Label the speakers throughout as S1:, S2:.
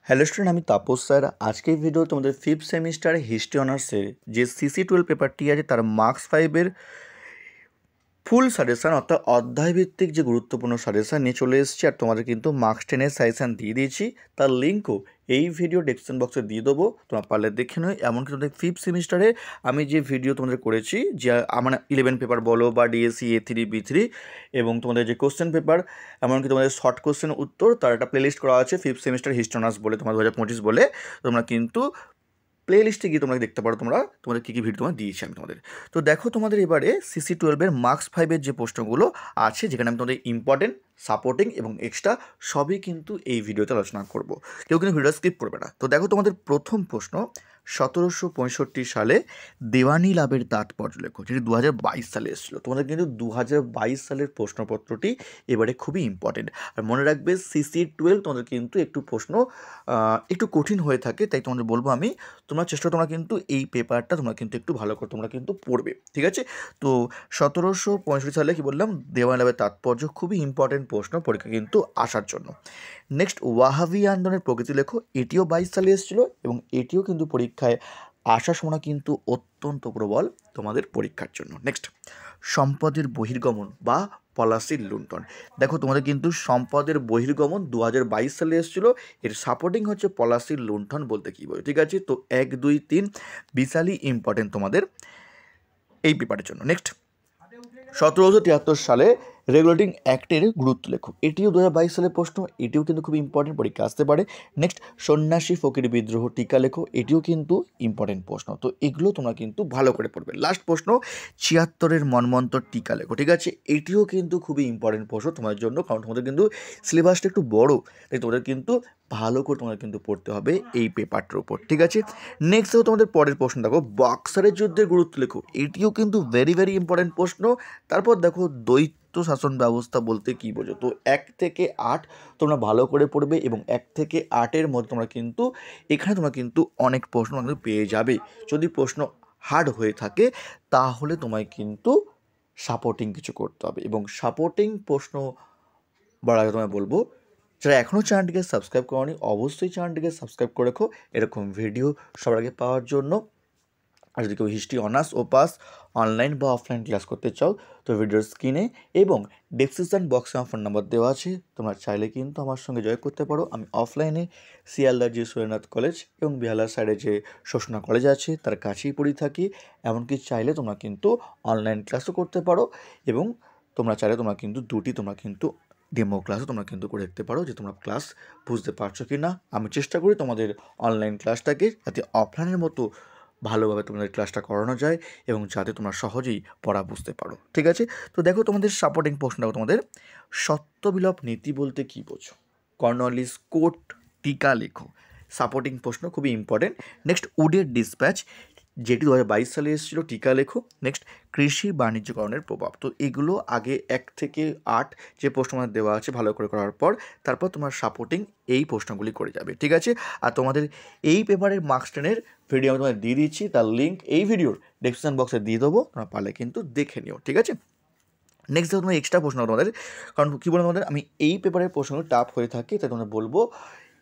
S1: Hello student, আমি Tapas sir. আজকের video তোমাদের ফিফথ সেমিস্টারে হিস্ট্রি অনার্সের যে CC12 পেপারটি আছে তার মার্কস 5-এর ফুল সাজেশান অর্থাৎ অধ্যায়ভিত্তিক যে গুরুত্বপূর্ণ সাজেশান নিয়ে চলে এসেছি। আর তোমাদের কিন্তু মার্কস 10-এর সাজেশান দিয়ে দিয়েছি, তার লিঙ্কও এই ভিডিও ডেসক্রিপশন বক্সে দিয়ে দেবো, তোমরা পারলে দেখে নয়। এমনকি তোমাদের ফিফথ সেমিস্টারে আমি যে ভিডিও তোমাদের করেছি, যে আমার 11 পেপার বলো বা ডিএসসি A3 B3 এবং তোমাদের যে কোশ্চেন পেপার, এমনকি তোমাদের শর্ট কোশ্চেন উত্তর, তার একটা প্লেলিস্ট করা আছে ফিফথ সেমিস্টার হিস্ট্রি অনার্স বলে, তোমার 2025 বলে। তোমরা কিন্তু প্লে লিস্টে গিয়ে তোমরা দেখতে পারো তোমাদের কী কী ভিডিও তোমার দিয়েছি আমি তোমাদের। তো দেখো, তোমাদের এবারে CC12-এর মার্কস 5-এর যে প্রশ্নগুলো আছে, যেখানে আমি তোমাদের ইম্পর্টেন্ট, সাপোর্টিং এবং এক্সট্রা সবই কিন্তু এই ভিডিওতে আলোচনা করব। কেউ কিন্তু ভিডিও স্কিপ করবে না। তো দেখো, তোমাদের প্রথম প্রশ্ন, 1765 সালে দেওয়ানি লাভের তাৎপর্য লেখো, যেটি 2022 সালে এসেছিলো। তোমাদের কিন্তু 2022 সালের প্রশ্নপত্রটি এবারে খুবই ইম্পর্টেন্ট। আর মনে রাখবে, CC12 তোমাদের কিন্তু একটু প্রশ্ন একটু কঠিন হয়ে থাকে, তাই তোমাদের বলবো আমি, তোমরা কিন্তু এই পেপারটা তোমরা কিন্তু একটু ভালো করে তোমরা কিন্তু পড়বে, ঠিক আছে? তো 1765 সালে কি বললাম, দেওয়ানি লাভের তাৎপর্য খুবই ইম্পর্টেন্ট প্রশ্ন পরীক্ষা কিন্তু আসার জন্য। নেক্সট, ওয়াহাবি আন্দোলনের প্রকৃতি লেখো, এটিও 22 সালে এসেছিলো এবং এটিও কিন্তু পরীক্ষায় আসার সময় কিন্তু অত্যন্ত প্রবল তোমাদের পরীক্ষার জন্য। নেক্সট, সম্পদের বহির্গমন বা পলাশির লুণ্ঠন। দেখো, তোমাদের কিন্তু সম্পদের বহির্গমন 2022 সালে এসেছিলো, এর সাপোর্টিং হচ্ছে পলাশির লুণ্ঠন বলতে কী বোঝো, ঠিক আছে? তো 1, 2, 3 বিশালই ইম্পর্টেন্ট তোমাদের এই পেপারের জন্য। নেক্সট, 1773 সালে রেগুলেটিং অ্যাক্টের গুরুত্ব লেখো, এটিও 2022 সালের প্রশ্ন, এটিও কিন্তু খুব ইম্পর্টেন্ট, পরীক্ষা আসতে পারে। নেক্সট, সন্ন্যাসী ফকির বিদ্রোহ টিকা লেখো, এটিও কিন্তু ইম্পর্টেন্ট প্রশ্ন। তো এগুলো তোমরা কিন্তু ভালো করে পড়বে। লাস্ট প্রশ্ন, 76-এর মন্বন্তর টিকা লেখো, ঠিক আছে? এটিও কিন্তু খুবই ইম্পর্টেন্ট প্রশ্ন তোমাদের জন্য, কারণ তোমাদের কিন্তু সিলেবাসটা একটু বড়, তাই তোমাদের কিন্তু ভালো করে তোমাদের কিন্তু পড়তে হবে এই পেপারটার উপর, ঠিক আছে? নেক্সট দেখো, তোমাদের পরের প্রশ্ন দেখো, বক্সারের যুদ্ধের গুরুত্ব লেখো, এটিও কিন্তু ভেরি ভেরি ইম্পর্টেন্ট প্রশ্ন। তারপর দেখো, দ্বৈত শাসন ব্যবস্থা বলতে কী বোঝো। তো 1 থেকে 8 তোমরা ভালো করে পড়বে এবং 1 থেকে 8-এর মধ্যে তোমরা কিন্তু এখানে তোমরা কিন্তু অনেক প্রশ্ন কিন্তু পেয়ে যাবে। যদি প্রশ্ন হার্ড হয়ে থাকে তাহলে তোমায় কিন্তু সাপোর্টিং কিছু করতে হবে, এবং সাপোর্টিং প্রশ্ন বলার আগে তোমায় বলবো, যারা এখনও চ্যানেলটিকে সাবস্ক্রাইব করোনি অবশ্যই চ্যানেলটিকে সাবস্ক্রাইব করে রেখো এরকম ভিডিও সবার আগে পাওয়ার জন্য। আর যদি কেউ হিস্ট্রি অনার্স ও পাস অনলাইন বা অফলাইন ক্লাস করতে চাও, তো ভিডিওর স্ক্রিনে এবং ডেসক্রিপশন বক্সে আমার ফোন নাম্বার দেওয়া আছে, তোমরা চাইলে কিন্তু আমার সঙ্গে জয়েন করতে পারো। আমি অফলাইনে শিয়ালদার যে সুরেন্দ্রনাথ কলেজ এবং বিহালার সাইডে যে শোষণা কলেজ আছে তার কাছেই পড়ে থাকি। এমনকি চাইলে তোমরা কিন্তু অনলাইন ক্লাসও করতে পারো, এবং তোমরা চাইলে তোমরা কিন্তু তোমরা কিন্তু ডেমো ক্লাসও তোমরা কিন্তু করে দেখতে পারো, যে তোমরা ক্লাস বুঝতে পারছো কি না। আমি চেষ্টা করি তোমাদের অনলাইন ক্লাসটাকে যাতে অফলাইনের মতো ভালোভাবে তোমাদের ক্লাসটা করানো যায় এবং যাতে তোমরা সহজেই পড়া বুঝতে পারো, ঠিক আছে? তো দেখো, তোমাদের সাপোর্টিং প্রশ্ন দেখো, তোমাদের সত্যবিলোপ নীতি বলতে কী বোঝো, কর্নওয়ালিস কোর্ট টিকা লেখো, সাপোর্টিং প্রশ্ন খুবই ইম্পর্টেন্ট। নেক্সট, উডের ডিসপ্যাচ, যেটি 2022 সালে এসেছিলো, টিকা লেখো। নেক্সট, কৃষি বাণিজ্যকরণের প্রভাব। তো এগুলো আগে 1 থেকে 8 যে প্রশ্ন আমাদের দেওয়া আছে ভালো করে করার পর তারপর তোমার সাপোর্টিং এই প্রশ্নগুলি করে যাবে, ঠিক আছে? আর তোমাদের এই পেপারের মার্কস 10-এর ভিডিও আমি তোমাদের দিয়ে দিচ্ছি, তার লিঙ্ক এই ভিডিওর ডেসক্রিপশন বক্সে দিয়ে দেবো, তোমরা পারলে কিন্তু দেখে নিও, ঠিক আছে? নেক্সট দেখো, তোমার এক্সট্রা প্রশ্ন তোমাদের, কারণ কী বলে তোমাদের আমি এই পেপারের প্রশ্নগুলো টাফ হয়ে থাকে, তাই তোমরা বলবো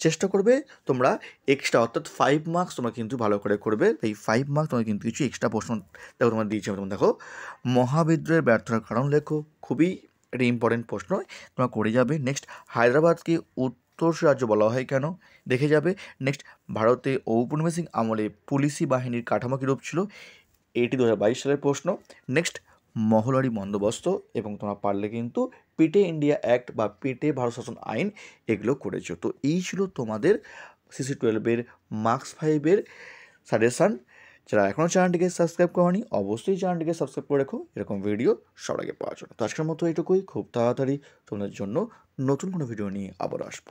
S1: চেষ্টা করবে তোমরা এক্সট্রা অর্থাৎ 5 মার্কস তোমরা কিন্তু ভালো করে করবে। এই 5 মার্কস তোমরা কিন্তু কিছু এক্সট্রা প্রশ্ন দেখো তোমরা দিয়েছি। তোমরা দেখো, মহাবিদ্রোহের ব্যর্থতার কারণ লেখো, খুবই একটা ইম্পর্টেন্ট প্রশ্ন, তোমরা করে যাবে। নেক্সট, হায়দ্রাবাদকে উত্তর রাজ্য বলা হয় কেন, দেখে যাবে। নেক্সট, ভারতে ঔপনিবেশিক আমলে পুলিশি বাহিনীর কাঠামো কীরূপ ছিল, এটি 2022 সালের প্রশ্ন। নেক্সট, মহলারি বন্দোবস্ত, এবং তোমরা পারলে কিন্তু পিটে ইন্ডিয়া অ্যাক্ট বা পিটে ভারত শাসন আইন এগুলো করেছো। তো এই ছিল তোমাদের CC12-এর মার্কস 5-এর সাজেশান। যারা এখনও চ্যানেলটিকে সাবস্ক্রাইব করোনি অবশ্যই চ্যানেলটিকে সাবস্ক্রাইব করে রেখো এরকম ভিডিও সবার আগে পাওয়ার জন্য। তো আজকের মতো এইটুকুই, খুব তাড়াতাড়ি তোমাদের জন্য নতুন কোনো ভিডিও নিয়ে আবার আসবো।